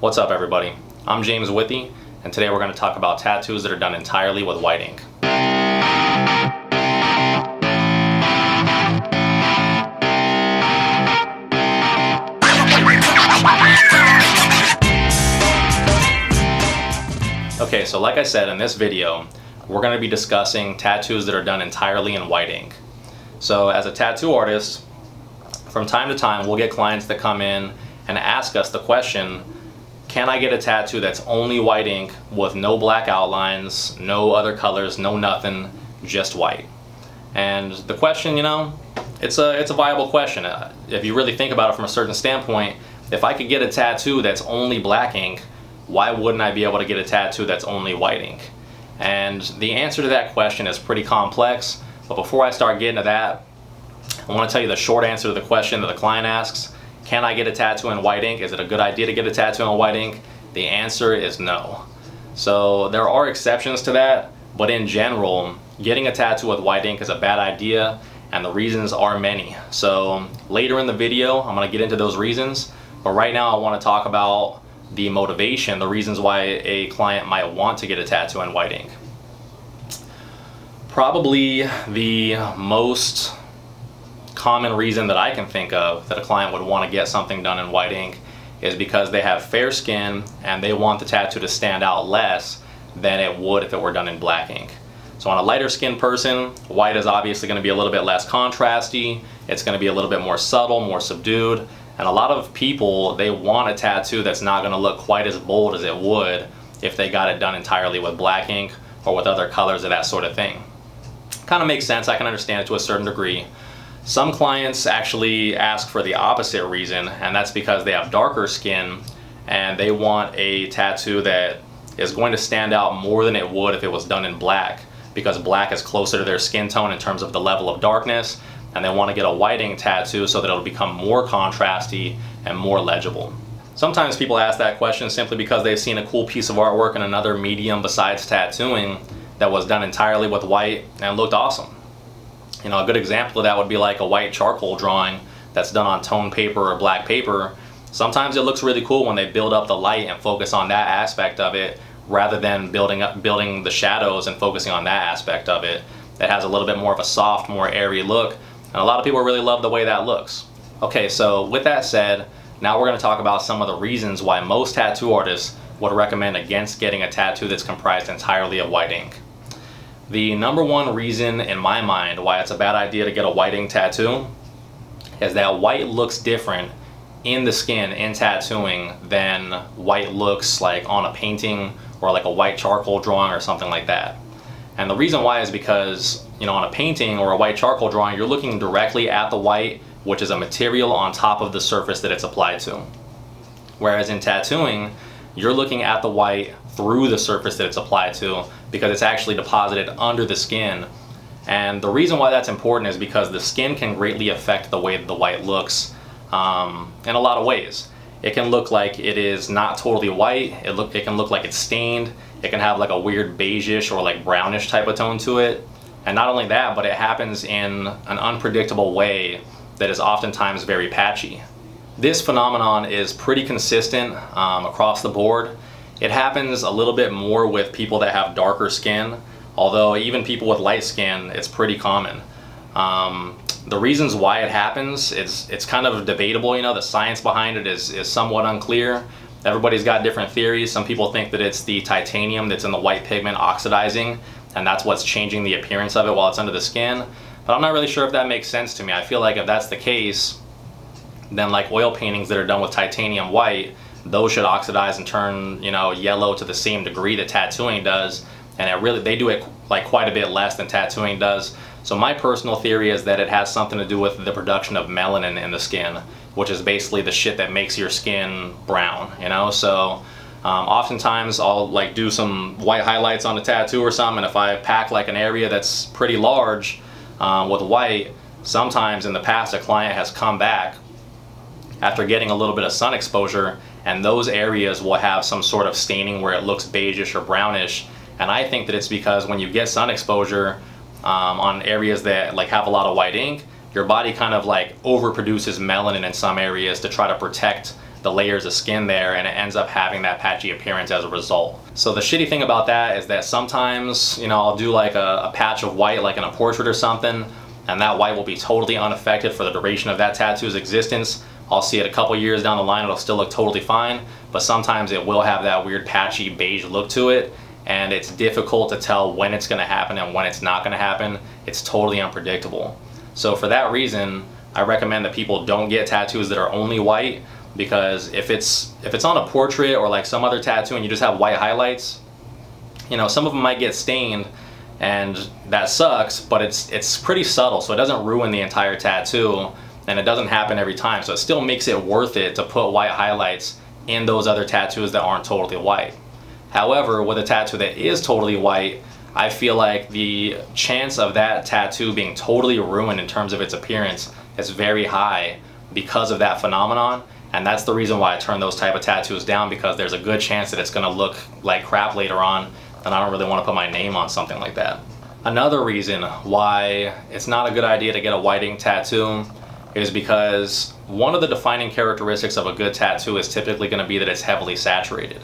What's up, everybody? I'm James Withy, and today we're going to talk about tattoos that are done entirely with white ink. Okay, so like I said, in this video, we're going to be discussing tattoos that are done entirely in white ink. So as a tattoo artist, from time to time, we'll get clients that come in and ask us the question, can I get a tattoo that's only white ink with no black outlines, no other colors, no nothing, just white? And the question, it's a viable question. If you really think about it from a certain standpoint, if I could get a tattoo that's only black ink, why wouldn't I be able to get a tattoo that's only white ink? And the answer to that question is pretty complex, but before I start getting to that, I want to tell you the short answer to the question that the client asks. Can I get a tattoo in white ink? Is it a good idea to get a tattoo in white ink? The answer is no. So there are exceptions to that, but in general, getting a tattoo with white ink is a bad idea, and the reasons are many. So later in the video, I'm going to get into those reasons, but right now I want to talk about the motivation, the reasons why a client might want to get a tattoo in white ink. Probably the most common reason that I can think of that a client would want to get something done in white ink is because they have fair skin and they want the tattoo to stand out less than it would if it were done in black ink. So on a lighter skinned person, white is obviously going to be a little bit less contrasty, it's going to be a little bit more subtle, more subdued, and a lot of people, they want a tattoo that's not going to look quite as bold as it would if they got it done entirely with black ink or with other colors or that sort of thing. Kind of makes sense, I can understand it to a certain degree. Some clients actually ask for the opposite reason, and that's because they have darker skin and they want a tattoo that is going to stand out more than it would if it was done in black, because black is closer to their skin tone in terms of the level of darkness, and they want to get a white ink tattoo so that it'll become more contrasty and more legible. Sometimes people ask that question simply because they've seen a cool piece of artwork in another medium besides tattooing that was done entirely with white and looked awesome. A good example of that would be like a white charcoal drawing that's done on toned paper or black paper. Sometimes it looks really cool when they build up the light and focus on that aspect of it rather than building the shadows and focusing on that aspect of it. It has a little bit more of a soft, more airy look, and a lot of people really love the way that looks. Okay, so with that said, now we're going to talk about some of the reasons why most tattoo artists would recommend against getting a tattoo that's comprised entirely of white ink. The number one reason in my mind why it's a bad idea to get a white ink tattoo is that white looks different in the skin in tattooing than white looks like on a painting or like a white charcoal drawing or something like that. And the reason why is because, on a painting or a white charcoal drawing, you're looking directly at the white, which is a material on top of the surface that it's applied to. Whereas in tattooing, you're looking at the white through the surface that it's applied to because it's actually deposited under the skin. And the reason why that's important is because the skin can greatly affect the way that the white looks in a lot of ways. It can look like it is not totally white, it can look like it's stained, it can have like a weird beigeish or like brownish type of tone to it. And not only that, but it happens in an unpredictable way that is oftentimes very patchy. This phenomenon is pretty consistent across the board. It happens a little bit more with people that have darker skin, although even people with light skin, it's pretty common. The reasons why it happens, it's kind of debatable. The science behind it is somewhat unclear. Everybody's got different theories. Some people think that it's the titanium that's in the white pigment oxidizing, and that's what's changing the appearance of it while it's under the skin. But I'm not really sure if that makes sense to me. I feel like if that's the case, then like oil paintings that are done with titanium white, those should oxidize and turn, yellow to the same degree that tattooing does, and they do it like quite a bit less than tattooing does. So my personal theory is that it has something to do with the production of melanin in the skin, which is basically the shit that makes your skin brown, So oftentimes I'll like do some white highlights on a tattoo or something, and if I pack like an area that's pretty large with white, sometimes in the past a client has come back after getting a little bit of sun exposure, and those areas will have some sort of staining where it looks beigeish or brownish. And I think that it's because when you get sun exposure on areas that like have a lot of white ink, your body kind of like overproduces melanin in some areas to try to protect the layers of skin there, and it ends up having that patchy appearance as a result. So the shitty thing about that is that sometimes, you know, I'll do like a patch of white like in a portrait or something, and that white will be totally unaffected for the duration of that tattoo's existence. I'll see it a couple years down the line, it'll still look totally fine, but sometimes it will have that weird patchy beige look to it, and it's difficult to tell when it's going to happen and when it's not going to happen. It's totally unpredictable. So for that reason, I recommend that people don't get tattoos that are only white, because if it's on a portrait or like some other tattoo and you just have white highlights, you know, some of them might get stained, and that sucks, but it's pretty subtle, so it doesn't ruin the entire tattoo, and it doesn't happen every time, so it still makes it worth it to put white highlights in those other tattoos that aren't totally white. However, with a tattoo that is totally white, I feel like the chance of that tattoo being totally ruined in terms of its appearance is very high because of that phenomenon, and that's the reason why I turn those type of tattoos down, because there's a good chance that it's going to look like crap later on, and I don't really want to put my name on something like that. Another reason why it's not a good idea to get a white ink tattoo is because one of the defining characteristics of a good tattoo is typically going to be that it's heavily saturated.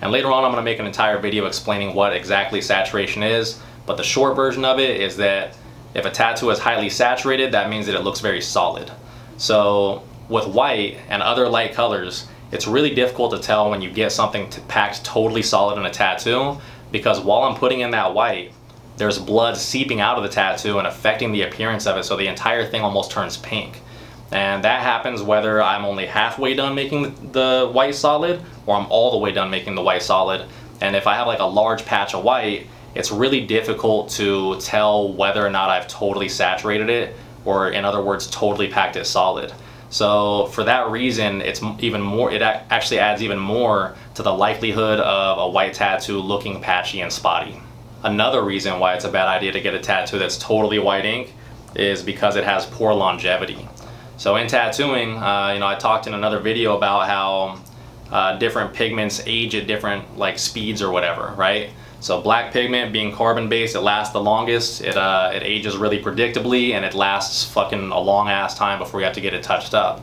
And later on I'm going to make an entire video explaining what exactly saturation is, but the short version of it is that if a tattoo is highly saturated, that means that it looks very solid. So with white and other light colors, it's really difficult to tell when you get something packed totally solid in a tattoo, because while I'm putting in that white, there's blood seeping out of the tattoo and affecting the appearance of it, so the entire thing almost turns pink. And that happens whether I'm only halfway done making the white solid or I'm all the way done making the white solid. And if I have like a large patch of white, it's really difficult to tell whether or not I've totally saturated it, or in other words, totally packed it solid. So for that reason, it's even more, it actually adds even more to the likelihood of a white tattoo looking patchy and spotty. Another reason why it's a bad idea to get a tattoo that's totally white ink is because it has poor longevity. So in tattooing, I talked in another video about how different pigments age at different like speeds or whatever, right? So black pigment being carbon based, it lasts the longest, it ages really predictably, and it lasts fucking a long ass time before you have to get it touched up.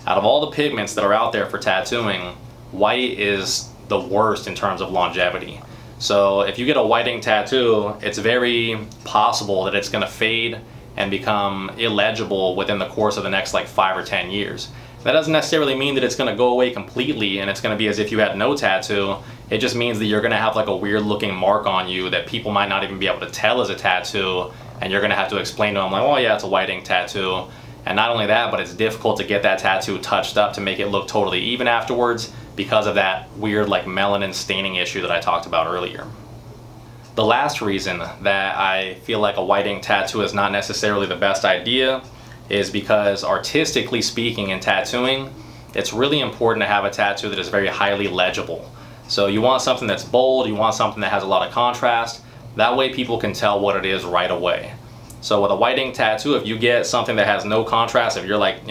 Out of all the pigments that are out there for tattooing, white is the worst in terms of longevity. So if you get a white ink tattoo, it's very possible that it's going to fade and become illegible within the course of the next like 5 or 10 years. That doesn't necessarily mean that it's going to go away completely and it's going to be as if you had no tattoo. It just means that you're going to have like a weird looking mark on you that people might not even be able to tell is a tattoo, and you're going to have to explain to them like, oh yeah, it's a white ink tattoo. And not only that, but it's difficult to get that tattoo touched up to make it look totally even afterwards because of that weird like melanin staining issue that I talked about earlier. The last reason that I feel like a white ink tattoo is not necessarily the best idea is because, artistically speaking, in tattooing, it's really important to have a tattoo that is very highly legible. So you want something that's bold, you want something that has a lot of contrast, that way people can tell what it is right away. So with a white ink tattoo, if you get something that has no contrast, if you're like,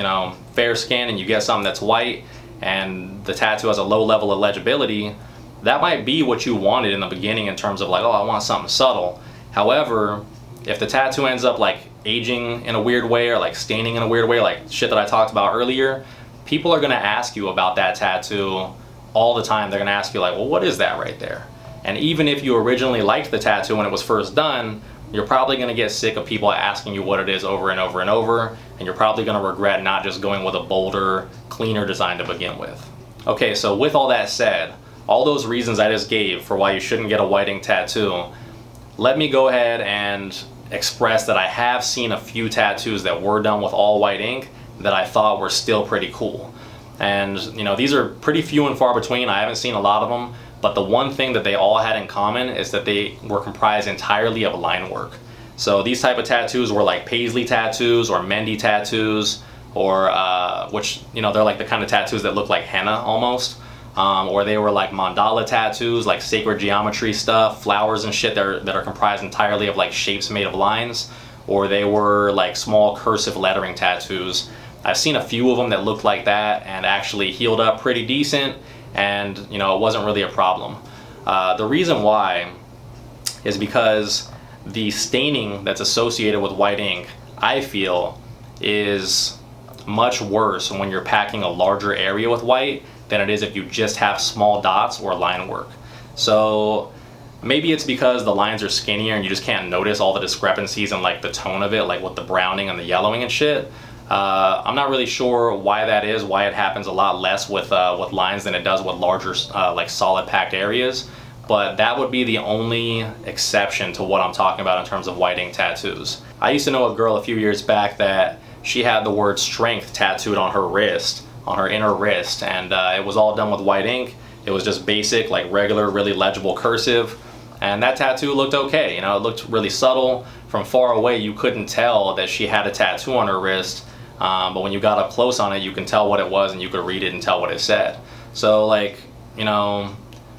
fair skin and you get something that's white and the tattoo has a low level of legibility, that might be what you wanted in the beginning in terms of like, oh, I want something subtle. However, if the tattoo ends up like aging in a weird way or like staining in a weird way, like shit that I talked about earlier, people are going to ask you about that tattoo all the time. They're going to ask you like, well, what is that right there? And even if you originally liked the tattoo when it was first done, you're probably going to get sick of people asking you what it is over and over and over, and you're probably going to regret not just going with a bolder, cleaner design to begin with. Okay, so with all that said, all those reasons I just gave for why you shouldn't get a white ink tattoo, let me go ahead and express that I have seen a few tattoos that were done with all white ink that I thought were still pretty cool. And these are pretty few and far between. I haven't seen a lot of them, but the one thing that they all had in common is that they were comprised entirely of line work. So these type of tattoos were like paisley tattoos or Mendy tattoos, or which they're like the kind of tattoos that look like henna almost. Or they were like mandala tattoos, like sacred geometry stuff, flowers and shit that are comprised entirely of like shapes made of lines. Or they were like small cursive lettering tattoos. I've seen a few of them that looked like that and actually healed up pretty decent, and it wasn't really a problem. The reason why is because the staining that's associated with white ink, I feel, is much worse when you're packing a larger area with white than it is if you just have small dots or line work. So maybe it's because the lines are skinnier and you just can't notice all the discrepancies in like the tone of it, like with the browning and the yellowing and shit. I'm not really sure why that is, why it happens a lot less with lines than it does with larger like solid packed areas. But that would be the only exception to what I'm talking about in terms of white ink tattoos. I used to know a girl a few years back that she had the word strength tattooed on her wrist, on her inner wrist, and it was all done with white ink. It was just basic, like regular, really legible cursive, and that tattoo looked okay. You know, it looked really subtle. From far away, you couldn't tell that she had a tattoo on her wrist, but when you got up close on it, you can tell what it was and you could read it and tell what it said. So, like, you know,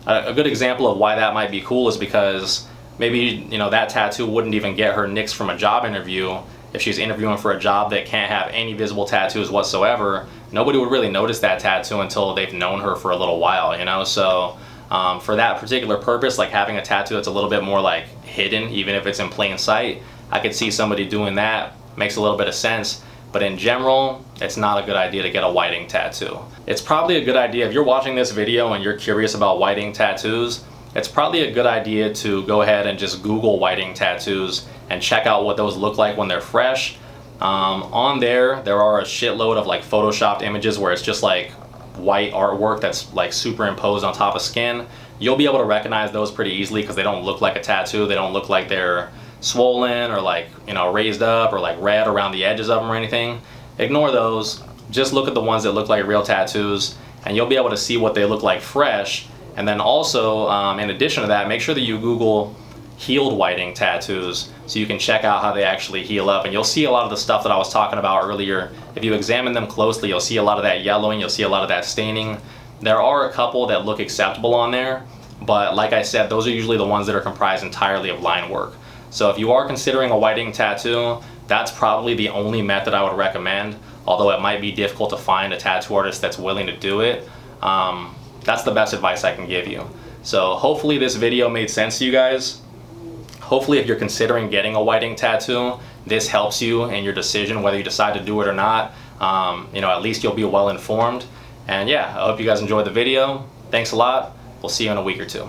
a good example of why that might be cool is because maybe, you know, that tattoo wouldn't even get her nixed from a job interview. If she's interviewing for a job that can't have any visible tattoos whatsoever, nobody would really notice that tattoo until they've known her for a little while, you know? So for that particular purpose, like having a tattoo that's a little bit more like hidden, even if it's in plain sight, I could see somebody doing that. Makes a little bit of sense. But in general, it's not a good idea to get a white ink tattoo. It's probably a good idea, if you're watching this video and you're curious about white ink tattoos, it's probably a good idea to go ahead and just Google white ink tattoos and check out what those look like when they're fresh. On there are a shitload of like photoshopped images where it's just like white artwork that's like superimposed on top of skin. You'll be able to recognize those pretty easily because they don't look like a tattoo. They don't look like they're swollen or like, you know, raised up or like red around the edges of them or anything. Ignore those. Just look at the ones that look like real tattoos and you'll be able to see what they look like fresh. And then also, in addition to that, make sure that you Google healed white ink tattoos so you can check out how they actually heal up. And you'll see a lot of the stuff that I was talking about earlier. If you examine them closely, you'll see a lot of that yellowing, you'll see a lot of that staining. There are a couple that look acceptable on there, but like I said, those are usually the ones that are comprised entirely of line work. So if you are considering a white ink tattoo, that's probably the only method I would recommend, although it might be difficult to find a tattoo artist that's willing to do it. That's the best advice I can give you. So hopefully this video made sense to you guys. Hopefully if you're considering getting a white ink tattoo, this helps you in your decision whether you decide to do it or not. You know, at least you'll be well informed. And yeah, I hope you guys enjoyed the video. Thanks a lot. We'll see you in a week or two.